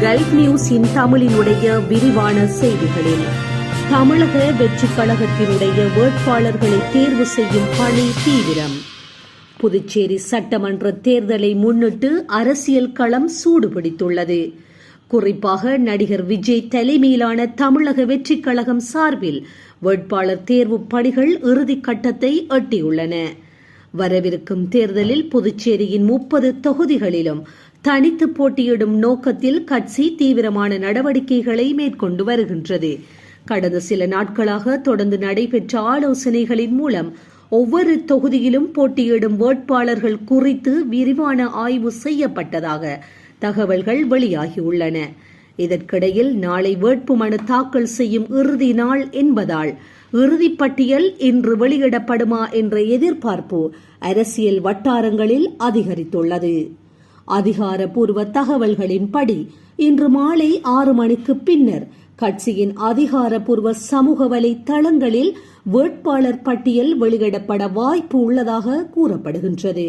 Gulf நியூஸின் தமிழினுடைய விரிவான செய்திகளில் தமிழக வெற்றிக் கழகத்தினுடைய வேட்பாளர்களை தேர்வு செய்யும் பணி தீவிரம். புதுச்சேரி சட்டமன்ற தேர்தலை முன்னிட்டு அரசியல் களம் சூடுபிடித்துள்ளது. குறிப்பாக நடிகர் விஜய் தலைமையிலான தமிழக வெற்றிக் கழகம் சார்பில் வேட்பாளர் தேர்வு பணிகள் இறுதிக் கட்டத்தை எட்டியுள்ளன. வரவிருக்கும் தேர்தலில் புதுச்சேரியின் 30 தொகுதிகளிலும் தனித்து போட்டியிடும் நோக்கத்தில் கட்சி தீவிரமான நடவடிக்கைகளை மேற்கொண்டு வருகின்றது. கடந்த சில நாட்களாக தொடர்ந்து நடைபெற்ற ஆலோசனைகளின் மூலம் ஒவ்வொரு தொகுதியிலும் போட்டியிடும் வேட்பாளர்கள் குறித்து விரிவான ஆய்வு செய்யப்பட்டதாக தகவல்கள் வெளியாகியுள்ளன. இதற்கிடையில் நாளை வேட்புமனு தாக்கல் செய்யும் இறுதி நாள் என்பதால் இறுதிப்பட்டியல் இன்று வெளியிடப்படுமா என்ற எதிர்பார்ப்பு அரசியல் வட்டாரங்களில் அதிகரித்துள்ளது. அதிகாரப்பூர்வ தகவல்களின்படி இன்று மாலை 6 மணிக்கு பின்னர் கட்சியின் அதிகாரப்பூர்வ சமூக வலைதளங்களில் வேட்பாளர் பட்டியல் வெளியிடப்பட வாய்ப்பு உள்ளதாக கூறப்படுகின்றது.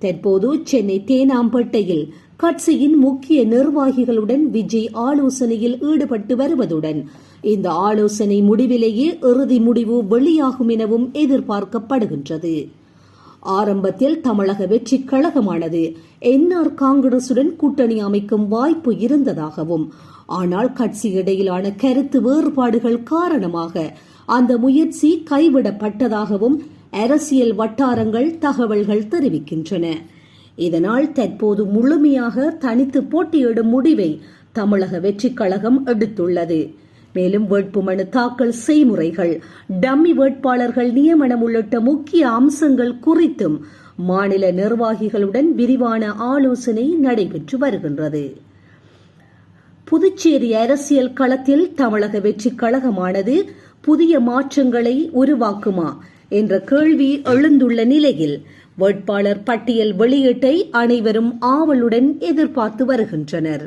தற்போது சென்னை தேனாம்பேட்டையில் கட்சியின் முக்கிய நிர்வாகிகளுடன் விஜய் ஆலோசனையில் ஈடுபட்டு வருவதுடன் இந்த ஆலோசனை முடிவிலேயே இறுதி முடிவு வெளியாகும் எனவும் எதிர்பார்க்கப்படுகின்றது. ஆரம்பத்தில் தமிழக வெற்றிக் கழகமானது என்ஆர் காங்கிரசுடன் கூட்டணி அமைக்கும் வாய்ப்பு இருந்ததாகவும், ஆனால் கட்சி இடையிலான கருத்து வேறுபாடுகள் காரணமாக அந்த முயற்சி கைவிடப்பட்டதாகவும் அரசியல் வட்டாரங்கள் தகவல்கள் தெரிவிக்கின்றன. இதனால் தற்போது முழுமையாக தனித்து போட்டியிடும் முடிவை தமிழக வெற்றிக் கழகம் எடுத்துள்ளது. மேலும் வேட்புமனு தாக்கல் செய்முறைகள், டம்மி வேட்பாளர்கள் நியமனம் உள்ளிட்ட முக்கிய அம்சங்கள் குறித்தும் மாநில நிர்வாகிகளுடன் விரிவான ஆலோசனை நடைபெற்று வருகின்றது. புதுச்சேரி அரசியல் களத்தில் தமிழக வெற்றிக் கழகமானது புதிய மாற்றங்களை உருவாக்குமா என்ற கேள்வி எழுந்துள்ள நிலையில் வேட்பாளர் பட்டியல் வெளியீட்டை அனைவரும் ஆவலுடன் எதிர்பார்த்து வருகின்றனர்.